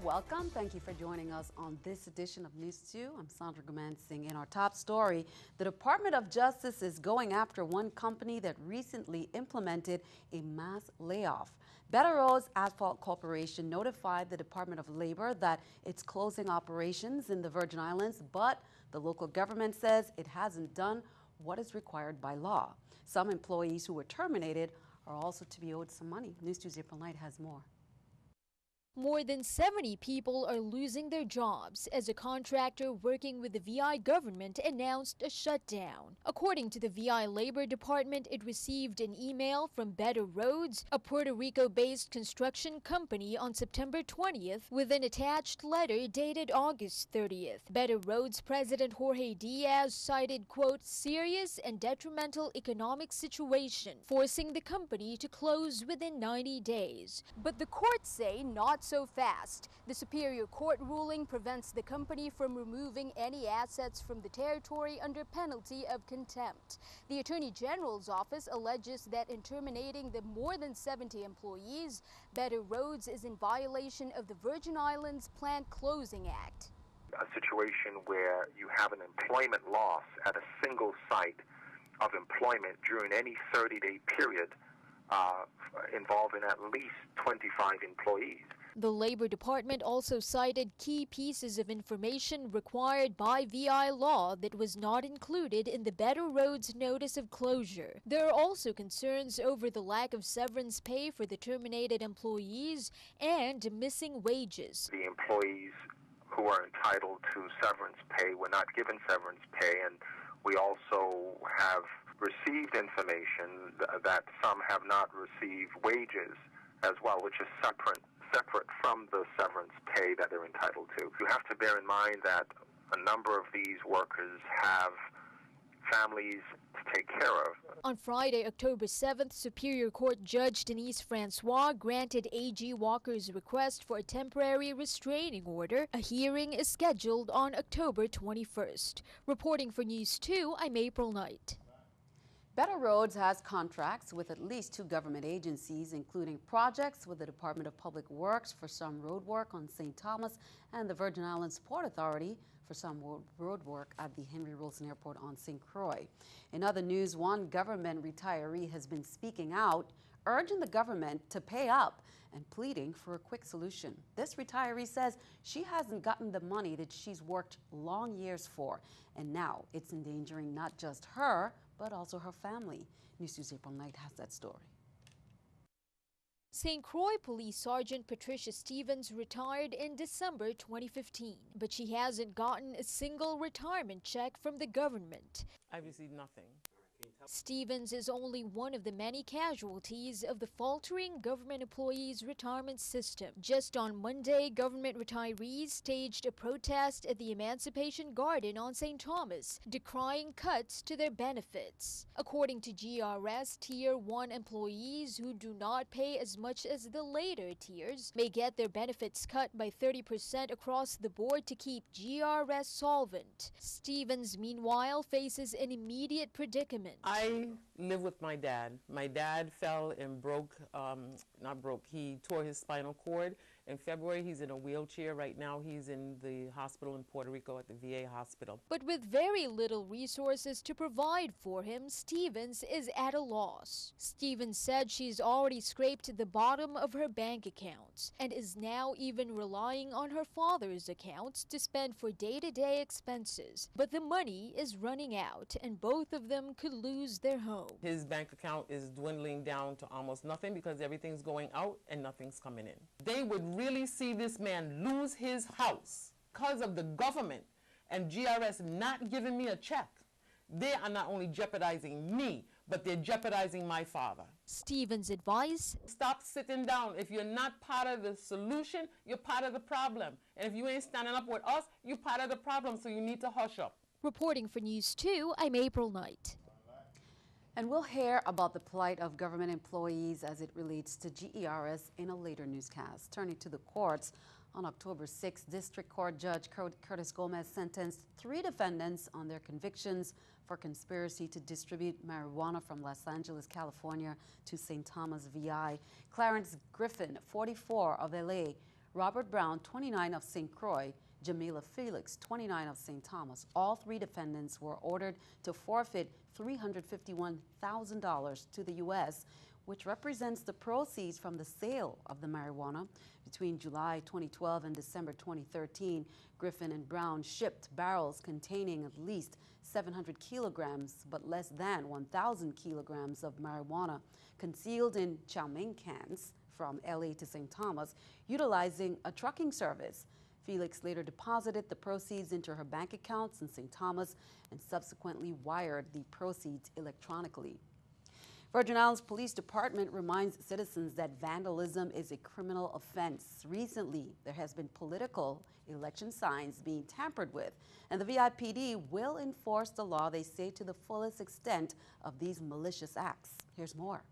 welcome. Thank you for joining us on this edition of News 2. I'm Sandra Gomansing. In our top story, the Department of Justice is going after one company that recently implemented a mass layoff. Better Roads Asphalt Corporation notified the Department of Labor that it's closing operations in the Virgin Islands, but the local government says it hasn't done what is required by law. Some employees who were terminated are also to be owed some money. News 2's April Knight has more. More than 70 people are losing their jobs as a contractor working with the VI government announced a shutdown. According to the VI Labor Department, it received an email from Better Roads, a Puerto Rico-based construction company, on September 20th with an attached letter dated August 30th. Better Roads President Jorge Diaz cited, quote, serious and detrimental economic situation, forcing the company to close within 90 days. But the courts say not so fast. The Superior Court ruling prevents the company from removing any assets from the territory under penalty of contempt. The Attorney General's office alleges that in terminating the more than 70 employees, Better Roads is in violation of the Virgin Islands Plant Closing Act. A situation where you have an employment loss at a single site of employment during any 30-day period involving at least 25 employees. The Labor Department also cited key pieces of information required by VI law that was not included in the Better Roads notice of closure. There are also concerns over the lack of severance pay for the terminated employees and missing wages. The employees who are entitled to severance pay were not given severance pay, and we also have received information that some have not received wages as well, which is separate from the severance pay that they're entitled to. You have to bear in mind that a number of these workers have families to take care of. On Friday, October 7th, Superior Court Judge Denise Francois granted A.G. Walker's request for a temporary restraining order. A hearing is scheduled on October 21st. Reporting for News 2, I'm April Knight. Better Roads has contracts with at least 2 government agencies, including projects with the Department of Public Works for some road work on St. Thomas and the Virgin Islands Port Authority for some road work at the Henry Wilson Airport on St. Croix. In other news, one government retiree has been speaking out, urging the government to pay up and pleading for a quick solution. This retiree says she hasn't gotten the money that she's worked long years for, and now it's endangering not just her, but also her family. News 2's April Knight has that story. St. Croix Police Sergeant Patricia Stevens retired in December 2015, but she hasn't gotten a single retirement check from the government. I've received nothing. Stevens is only one of the many casualties of the faltering government employees' retirement system. Just on Monday, government retirees staged a protest at the Emancipation Garden on St. Thomas, decrying cuts to their benefits. According to GRS, Tier 1 employees who do not pay as much as the later tiers may get their benefits cut by 30% across the board to keep GRS solvent. Stevens, meanwhile, faces an immediate predicament. I live with my dad. My dad fell and he tore his spinal cord. In February, he's in a wheelchair. Right now, he's in the hospital in Puerto Rico at the VA hospital. But with very little resources to provide for him, Stevens is at a loss. Stevens said she's already scraped the bottom of her bank accounts and is now even relying on her father's accounts to spend for day-to-day expenses. But the money is running out, and both of them could lose their home. His bank account is dwindling down to almost nothing because everything's going out and nothing's coming in. They would really see this man lose his house because of the government and GRS not giving me a check. They are not only jeopardizing me, but they're jeopardizing my father. Stevens' advice? Stop sitting down. If you're not part of the solution, you're part of the problem. And if you ain't standing up with us, you're part of the problem, so you need to hush up. Reporting for News 2, I'm April Knight. And we'll hear about the plight of government employees as it relates to GERS in a later newscast. Turning to the courts, on October 6th, District Court Judge Curtis Gomez sentenced 3 defendants on their convictions for conspiracy to distribute marijuana from Los Angeles, California to St. Thomas, VI. Clarence Griffin, 44, of LA, Robert Brown, 29 of St. Croix, Jamila Felix, 29 of St. Thomas. All three defendants were ordered to forfeit $351,000 to the U.S., which represents the proceeds from the sale of the marijuana. Between July 2012 and December 2013, Griffin and Brown shipped barrels containing at least 700 kilograms but less than 1,000 kilograms of marijuana concealed in chow mein cans from LA to St. Thomas, utilizing a trucking service. Felix later deposited the proceeds into her bank accounts in St. Thomas and subsequently wired the proceeds electronically. Virgin Islands Police Department reminds citizens that vandalism is a criminal offense. Recently, there has been political election signs being tampered with, and the VIPD will enforce the law, they say, to the fullest extent of these malicious acts. Here's more.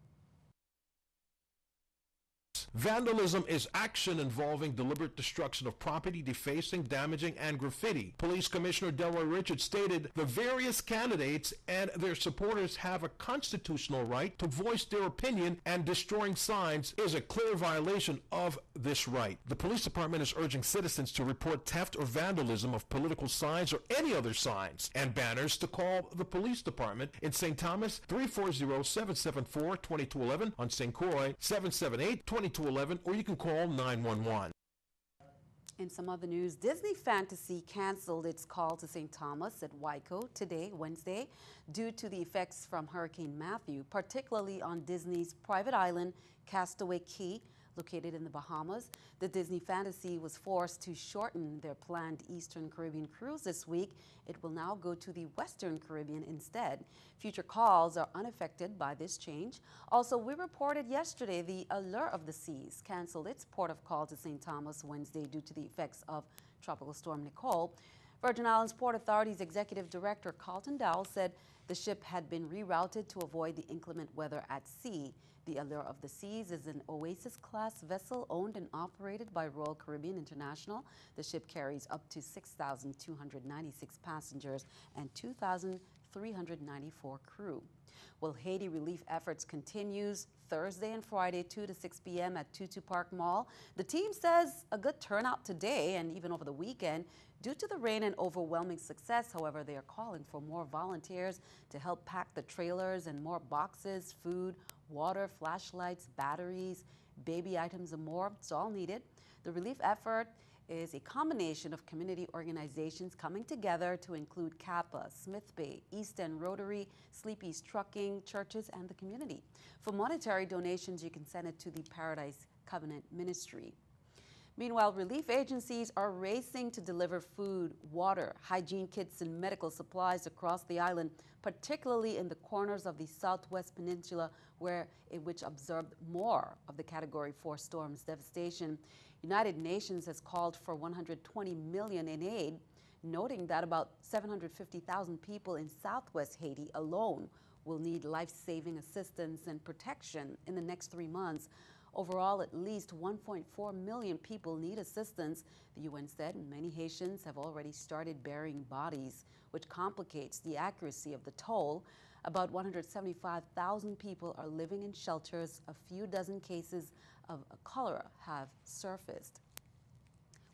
Vandalism is action involving deliberate destruction of property, defacing, damaging, and graffiti. Police Commissioner Delroy Richards stated the various candidates and their supporters have a constitutional right to voice their opinion, and destroying signs is a clear violation of this right. The police department is urging citizens to report theft or vandalism of political signs or any other signs and banners to call the police department in St. Thomas 340-774-2211, on St. Croix 778-2211, or you can call 911. In some other news, Disney Fantasy canceled its call to St. Thomas at Waiko today, Wednesday, due to the effects from Hurricane Matthew, particularly on Disney's private island, Castaway Cay, located in the Bahamas. The Disney Fantasy was forced to shorten their planned Eastern Caribbean cruise this week. It will now go to the Western Caribbean instead. Future calls are unaffected by this change. Also, we reported yesterday the Allure of the Seas canceled its port of call to St. Thomas Wednesday due to the effects of Tropical Storm Nicole. Virgin Islands Port Authority's Executive Director Carlton Dowell said the ship had been rerouted to avoid the inclement weather at sea. The Allure of the Seas is an Oasis-class vessel owned and operated by Royal Caribbean International. The ship carries up to 6,296 passengers and 2,394 crew. Well, Haiti relief efforts continues Thursday and Friday, 2 to 6 p.m. at Tutu Park Mall. The team says a good turnout today and even over the weekend. Due to the rain and overwhelming success, however, they are calling for more volunteers to help pack the trailers and more boxes, food, water, flashlights, batteries, baby items, and more. It's all needed. The relief effort is a combination of community organizations coming together to include Kappa, Smith Bay, East End Rotary, Sleepy's Trucking, churches, and the community. For monetary donations, you can send it to the Paradise Covenant Ministry. Meanwhile, relief agencies are racing to deliver food, water, hygiene kits, and medical supplies across the island, particularly in the corners of the Southwest Peninsula, which absorbed more of the Category 4 storm's devastation. United Nations has called for $120 million in aid, noting that about 750,000 people in Southwest Haiti alone will need life-saving assistance and protection in the next 3 months. Overall, at least 1.4 million people need assistance, the UN said, and many Haitians have already started burying bodies, which complicates the accuracy of the toll. About 175,000 people are living in shelters. A few dozen cases of cholera have surfaced.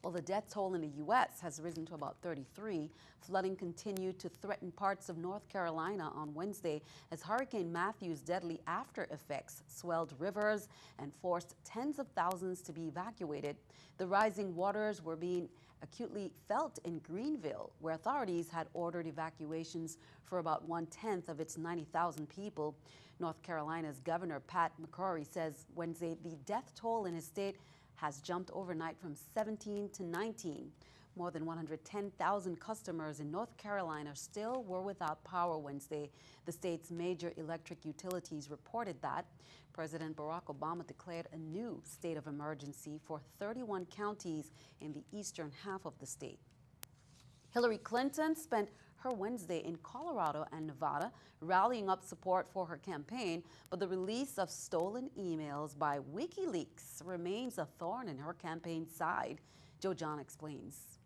Well, the death toll in the U.S. has risen to about 33. Flooding continued to threaten parts of North Carolina on Wednesday as Hurricane Matthew's deadly after effects swelled rivers and forced tens of thousands to be evacuated. The rising waters were being acutely felt in Greenville, where authorities had ordered evacuations for about 1/10 of its 90,000 people. North Carolina's Governor Pat McCrory says Wednesday the death toll in his state has jumped overnight from 17 to 19. More than 110,000 customers in North Carolina still were without power Wednesday. The state's major electric utilities reported that. President Barack Obama declared a new state of emergency for 31 counties in the eastern half of the state. Hillary Clinton spent her Wednesday in Colorado and Nevada, rallying up support for her campaign, but the release of stolen emails by WikiLeaks remains a thorn in her campaign's side. Joe John explains.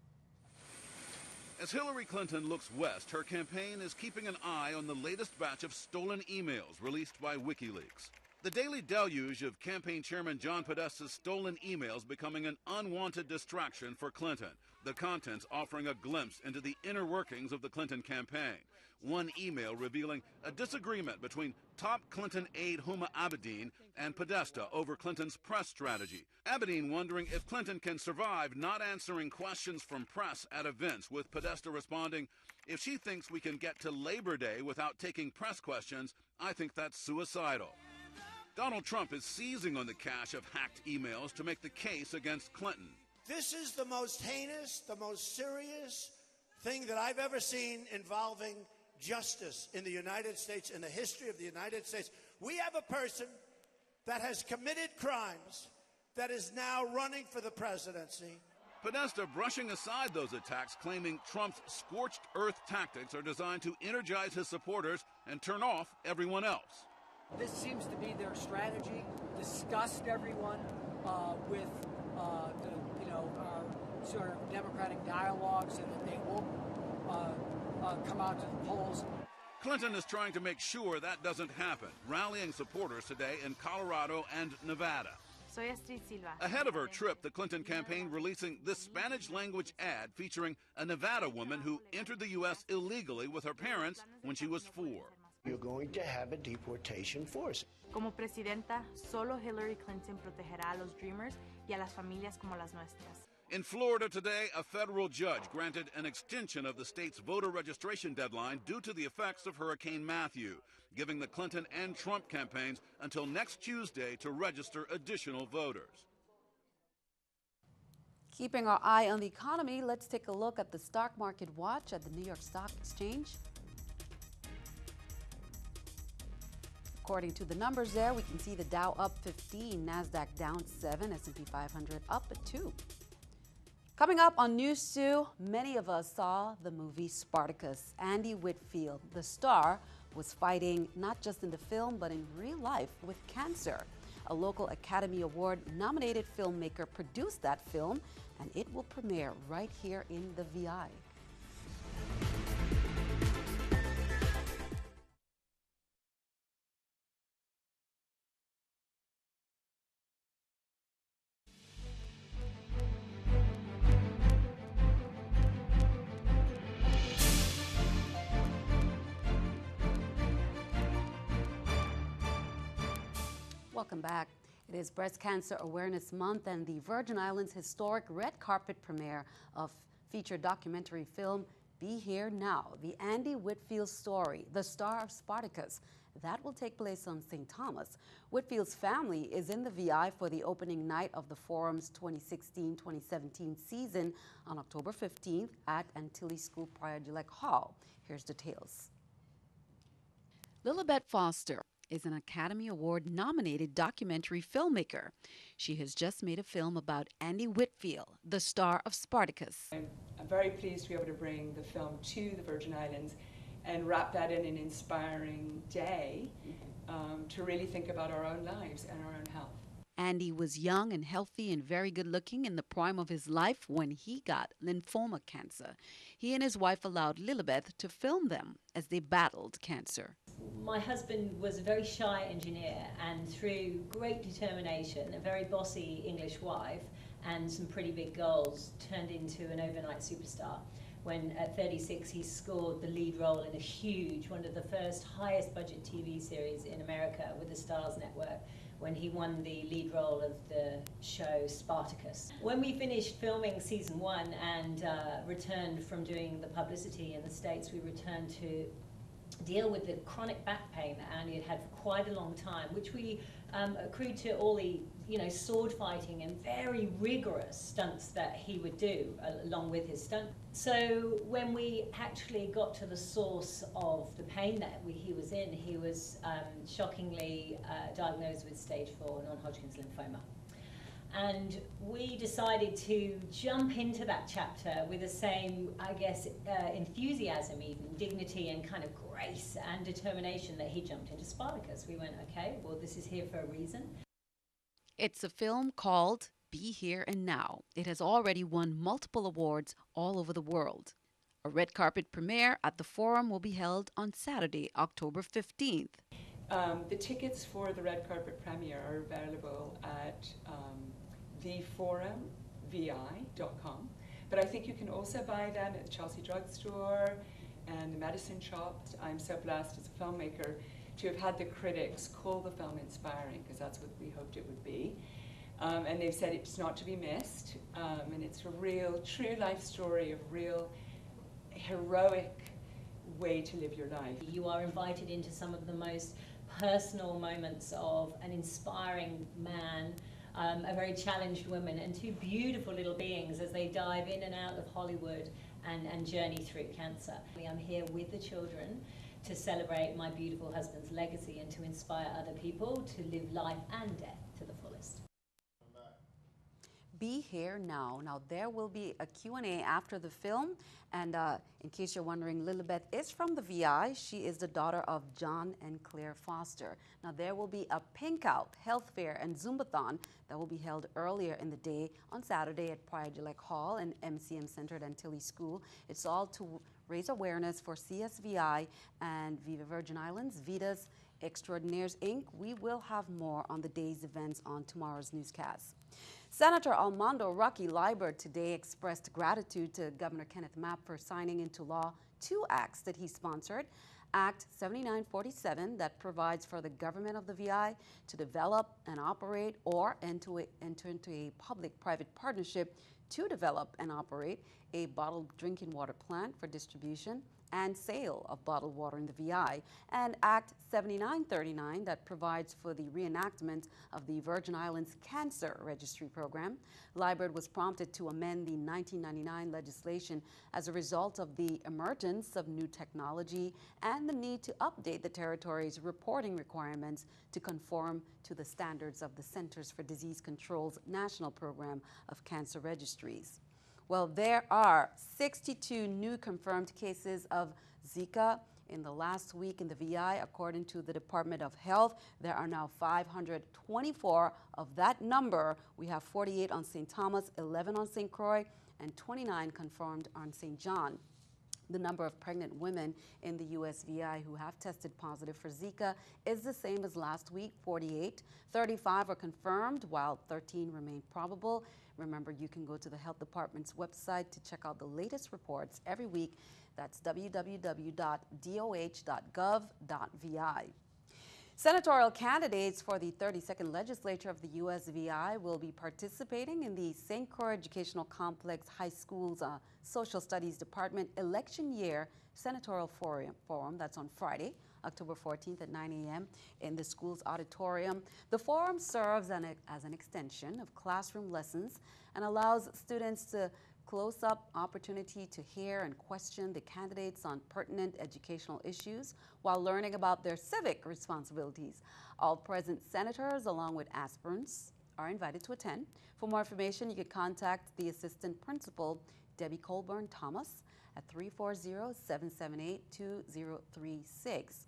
As Hillary Clinton looks west, her campaign is keeping an eye on the latest batch of stolen emails released by WikiLeaks. The daily deluge of campaign chairman John Podesta's stolen emails becoming an unwanted distraction for Clinton, the contents offering a glimpse into the inner workings of the Clinton campaign. One email revealing a disagreement between top Clinton aide Huma Abedin and Podesta over Clinton's press strategy. Abedin wondering if Clinton can survive not answering questions from press at events, with Podesta responding, "If she thinks we can get to Labor Day without taking press questions, I think that's suicidal." Donald Trump is seizing on the cache of hacked emails to make the case against Clinton. This is the most heinous, the most serious thing that I've ever seen involving justice in the United States, in the history of the United States. We have a person that has committed crimes that is now running for the presidency. Podesta brushing aside those attacks, claiming Trump's scorched earth tactics are designed to energize his supporters and turn off everyone else. This seems to be their strategy: disgust everyone with the sort of democratic dialogue, so that they won't come out to the polls. Clinton is trying to make sure that doesn't happen, rallying supporters today in Colorado and Nevada. Ahead of her trip, the Clinton campaign releasing this Spanish-language ad featuring a Nevada woman who entered the U.S. illegally with her parents when she was 4. You're going to have a deportation force. Como presidenta, solo Hillary Clinton protegerá a los dreamers y a las familias como las nuestras. In Florida today, a federal judge granted an extension of the state's voter registration deadline due to the effects of Hurricane Matthew, giving the Clinton and Trump campaigns until next Tuesday to register additional voters. Keeping our eye on the economy, let's take a look at the stock market watch at the New York Stock Exchange. According to the numbers there, we can see the Dow up 15, NASDAQ down 7, S&P 500 up 2. Coming up on News 2, many of us saw the movie Spartacus. Andy Whitfield, the star, was fighting not just in the film but in real life with cancer. A local Academy Award-nominated filmmaker produced that film, and it will premiere right here in the VI. Welcome back. It is Breast Cancer Awareness Month, and the Virgin Islands historic red carpet premiere of feature documentary film Be Here Now, the Andy Whitfield story, the star of Spartacus. That will take place on St. Thomas. Whitfield's family is in the VI for the opening night of the Forum's 2016-2017 season on October 15th at Antilles School Prior Gillette Hall. Here's details. Lilibet Foster is an Academy Award-nominated documentary filmmaker. She has just made a film about Andy Whitfield, the star of Spartacus. I'm very pleased to be able to bring the film to the Virgin Islands and wrap that in an inspiring day to really think about our own lives and our own health. Andy was young and healthy and very good looking in the prime of his life when he got lymphoma cancer. He and his wife allowed Lilibet to film them as they battled cancer. My husband was a very shy engineer, and through great determination, a very bossy English wife and some pretty big goals, turned into an overnight superstar. When at 36 he scored the lead role in a huge, one of the first highest budget TV series in America with the Stars Network, when he won the lead role of the show Spartacus. When we finished filming season 1 and returned from doing the publicity in the States, we returned to deal with the chronic back pain that Andy had for quite a long time, which we accrued to all the sword fighting and very rigorous stunts that he would do along with his stunt. So when we actually got to the source of the pain that he was in, he was shockingly diagnosed with stage 4 non-Hodgkin's lymphoma. And we decided to jump into that chapter with the same, I guess, enthusiasm even, dignity and kind of grace and determination that he jumped into Spartacus. We went, okay, well, this is here for a reason. It's a film called Be Here and Now. It has already won multiple awards all over the world. A red carpet premiere at the Forum will be held on Saturday, October 15th. The tickets for the red carpet premiere are available at theforumvi.com, but I think you can also buy them at the Chelsea Drugstore and the Medicine Shop. I'm so blessed as a filmmaker to have had the critics call the film inspiring, because that's what we hoped it would be. And they've said it's not to be missed, and it's a real, true life story of real heroic way to live your life. You are invited into some of the most personal moments of an inspiring man, a very challenged woman, and two beautiful little beings as they dive in and out of Hollywood and journey through cancer. I'm here with the children to celebrate my beautiful husband's legacy and to inspire other people to live life and death to the fullest. Be Here Now. Now, there will be a Q&A after the film. And in case you're wondering, Lilibeth is from the VI. She is the daughter of John and Claire Foster. Now, there will be a Pink Out, Health Fair, and Zumbathon that will be held earlier in the day on Saturday at Prior Gillette Hall and MCM Center at Antilles School. It's all to raise awareness for CSVI and Viva Virgin Islands, Vidas Extraordinaires, Inc. We will have more on the day's events on tomorrow's newscast. Senator Armando Rocky Liebert today expressed gratitude to Governor Kenneth Mapp for signing into law 2 acts that he sponsored. Act 7947 that provides for the government of the VI to develop and operate or enter into a public-private partnership to develop and operate a bottled drinking water plant for distribution and sale of bottled water in the VI, and Act 7939 that provides for the reenactment of the Virgin Islands Cancer Registry Program. Liebert was prompted to amend the 1999 legislation as a result of the emergence of new technology and the need to update the territory's reporting requirements to conform to the standards of the Centers for Disease Control's National Program of Cancer Registries. Well, there are 62 new confirmed cases of Zika in the last week in the VI, according to the Department of Health. There are now 524 of that number. We have 48 on St. Thomas, 11 on St. Croix, and 29 confirmed on St. John. The number of pregnant women in the USVI who have tested positive for Zika is the same as last week, 48. 35 are confirmed, while 13 remain probable. Remember, you can go to the Health Department's website to check out the latest reports every week. That's www.doh.gov.vi. Senatorial candidates for the 32nd Legislature of the USVI will be participating in the St. Croix Educational Complex High School's Social Studies Department Election Year Senatorial Forum. That's on Friday, October 14th at 9 a.m. in the school's auditorium. The forum serves as an extension of classroom lessons and allows students to close-up opportunity to hear and question the candidates on pertinent educational issues while learning about their civic responsibilities. All present senators, along with aspirants, are invited to attend. For more information, you can contact the Assistant Principal, Debbie Colburn Thomas, at 340-778-2036.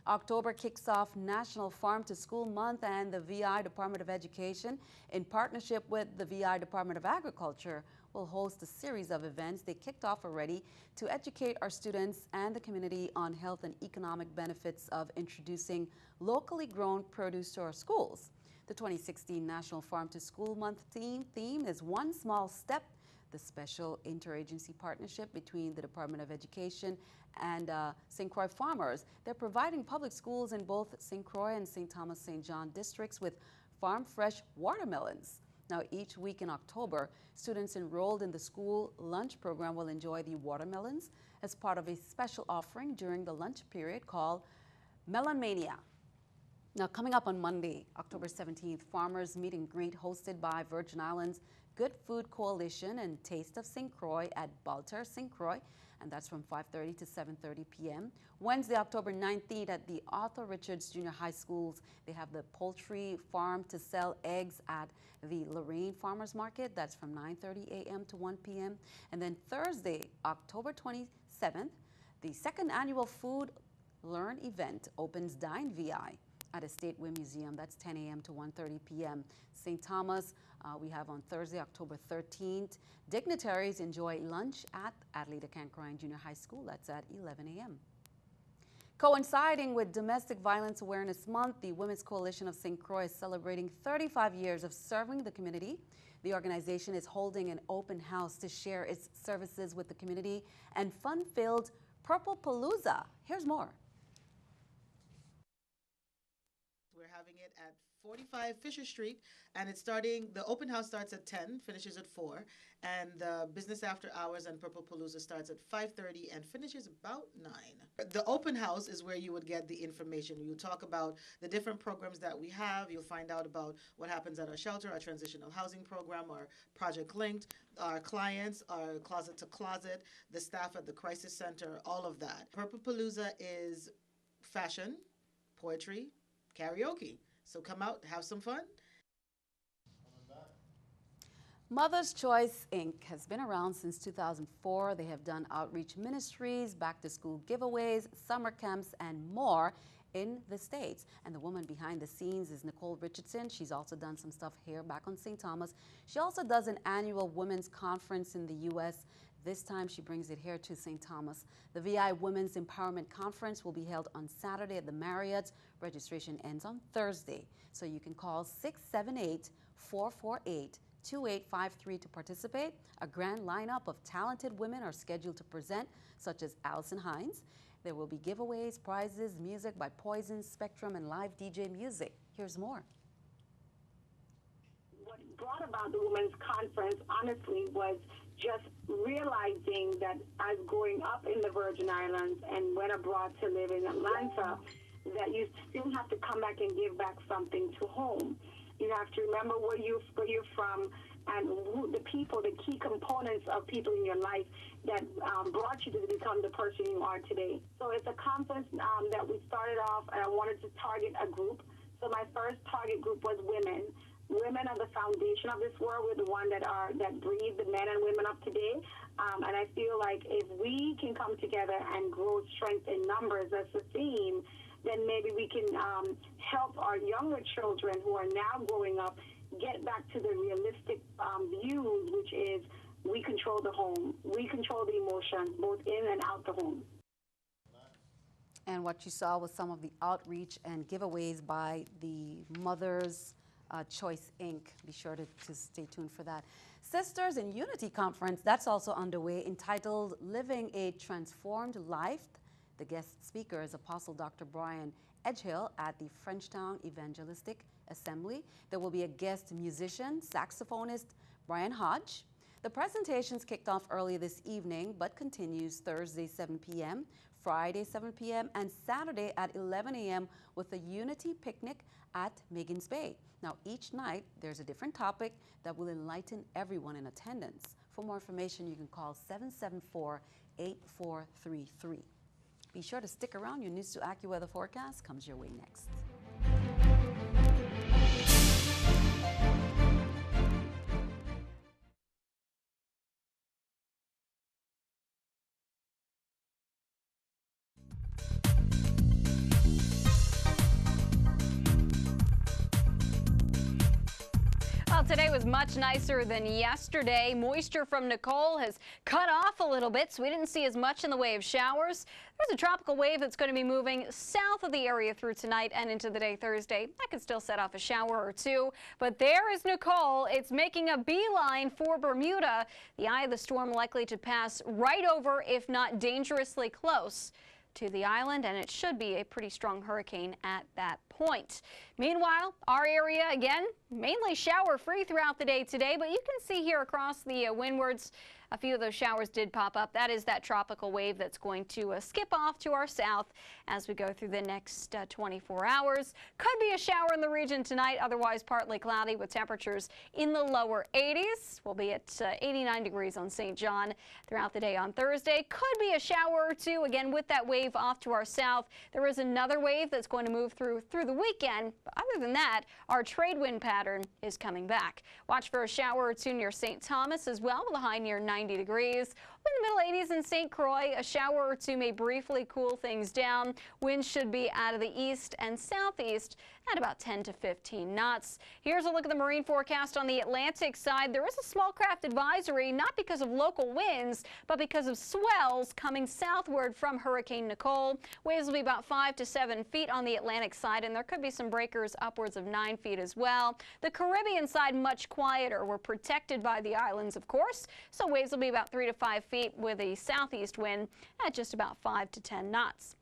October kicks off National Farm to School Month, and the VI Department of Education, in partnership with the VI Department of Agriculture, will host a series of events they kicked off already to educate our students and the community on health and economic benefits of introducing locally grown produce to our schools. The 2016 National Farm to School Month theme is One Small Step, the special interagency partnership between the Department of Education and St. Croix farmers. They're providing public schools in both St. Croix and St. Thomas St. John districts with farm fresh watermelons. Now, each week in October, students enrolled in the school lunch program will enjoy the watermelons as part of a special offering during the lunch period called Melon Mania. Now, coming up on Monday, October 17th, Farmers Meet and Greet hosted by Virgin Islands Good Food Coalition and Taste of St. Croix at Balter St. Croix, and that's from 5:30 to 7:30 p.m. Wednesday, October 19th, at the Arthur Richards Junior High Schools, they have the poultry farm to sell eggs at the Lorraine Farmers Market. That's from 9:30 a.m. to 1 p.m. And then Thursday, October 27th, the second annual Food Learn event opens Dine VI at Estate Way Museum. That's 10 a.m. to 1:30 p.m. St. Thomas, we have on Thursday, October 13th. Dignitaries enjoy lunch at Adelita Cancroyne Junior High School. That's at 11 a.m. Coinciding with Domestic Violence Awareness Month, the Women's Coalition of St. Croix is celebrating 35 years of serving the community. The organization is holding an open house to share its services with the community and fun-filled Purple Palooza. Here's more. We're having it at 45 Fisher Street, and the open house starts at 10, finishes at 4, and the business after hours and Purple Palooza starts at 5:30 and finishes about 9. The open house is where you would get the information. You talk about the different programs that we have. You'll find out about what happens at our shelter, our transitional housing program, our Project Linked, our clients, our closet to closet, the staff at the crisis center, all of that. Purple Palooza is fashion, poetry, karaoke. So come out, have some fun. Mother's Choice, Inc. has been around since 2004. They have done outreach ministries, back-to-school giveaways, summer camps, and more in the States. And the woman behind the scenes is Nicole Richardson. She's also done some stuff here back on St. Thomas. She also does an annual women's conference in the U.S. This time she brings it here to St. Thomas. The VI Women's Empowerment Conference will be held on Saturday at the Marriott. Registration ends on Thursday. So you can call 678-448-2853 to participate. A grand lineup of talented women are scheduled to present, such as Allison Hines. There will be giveaways, prizes, music by Poison, Spectrum, and live DJ music. Here's more. What brought about the Women's Conference, honestly, was just realizing that as growing up in the Virgin Islands and went abroad to live in Atlanta, that you still have to come back and give back something to home. You have to remember where you're from and who the people, the key components of people in your life that brought you to become the person you are today. So it's a conference that we started off, and I wanted to target a group. So my first target group was women. Women are the foundation of this world. We're the one that breed the men and women of today. And I feel like if we can come together and grow strength in numbers, that's the theme, then maybe we can help our younger children who are now growing up get back to the realistic views, which is we control the home. We control the emotions, both in and out the home. And what you saw was some of the outreach and giveaways by the Mother's Choice, Inc. Be sure to stay tuned for that. Sisters in Unity Conference, that's also underway, entitled Living a Transformed Life. The guest speaker is Apostle Dr. Brian Edgehill at the Frenchtown Evangelistic Assembly. There will be a guest musician, saxophonist Brian Hodge. The presentations kicked off early this evening, but continues Thursday 7 p.m., Friday 7 p.m., and Saturday at 11 a.m. with a Unity picnic at Megan's Bay. Now, each night, there's a different topic that will enlighten everyone in attendance. For more information, you can call 774-8433. Be sure to stick around. Your News to AccuWeather forecast comes your way next. Well, today was much nicer than yesterday. Moisture from Nicole has cut off a little bit, so we didn't see as much in the way of showers. There's a tropical wave that's going to be moving south of the area through tonight and into the day Thursday. That could still set off a shower or two, but there is Nicole. It's making a beeline for Bermuda. The eye of the storm likely to pass right over, if not dangerously close to the island, and it should be a pretty strong hurricane at that point. Meanwhile, our area, again, mainly shower-free throughout the day today, but you can see here across the windwards, a few of those showers did pop up. That is that tropical wave that's going to skip off to our south as we go through the next 24 hours. Could be a shower in the region tonight, otherwise partly cloudy with temperatures in the lower 80s. We'll be at 89 degrees on St. John throughout the day on Thursday. Could be a shower or two, again, with that wave off to our south. There is another wave that's going to move through the weekend. But other than that, our trade wind pattern is coming back. Watch for a shower or two near St. Thomas as well, with a high near 90 degrees. In the middle 80s in St. Croix, a shower or two may briefly cool things down. Winds should be out of the east and southeast at about 10 to 15 knots. Here's a look at the marine forecast on the Atlantic side. There is a small craft advisory, not because of local winds, but because of swells coming southward from Hurricane Nicole. Waves will be about 5 to 7 feet on the Atlantic side, and there could be some breakers upwards of 9 feet as well. The Caribbean side much quieter. We're protected by the islands, of course, so waves will be about 3 to 5 feet with a southeast wind at just about 5 to 10 knots.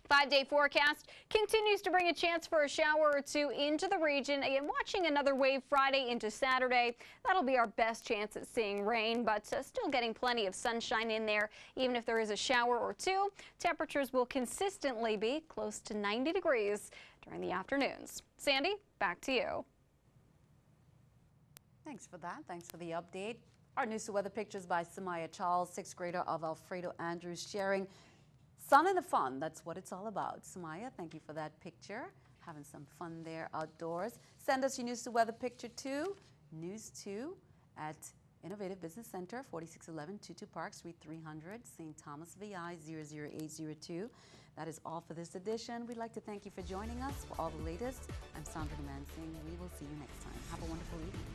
5-day forecast continues to bring a chance for a shower or two into the region. Again, watching another wave Friday into Saturday. That'll be our best chance at seeing rain, but still getting plenty of sunshine in there. Even if there is a shower or two, temperatures will consistently be close to 90 degrees during the afternoons. Sandy, back to you. Thanks for that. Thanks for the update. Our news to weather pictures by Samaya Charles, 6th grader of Alfredo Andrews, sharing sun in the fun. That's what it's all about. Samaya, thank you for that picture. Having some fun there outdoors. Send us your news to weather picture to news2 at Innovative Business Center, 4611 Tutu Park, Suite 300, St. Thomas, VI 00802. That is all for this edition. We'd like to thank you for joining us. For all the latest, I'm Sandra Mansing. We will see you next time. Have a wonderful evening.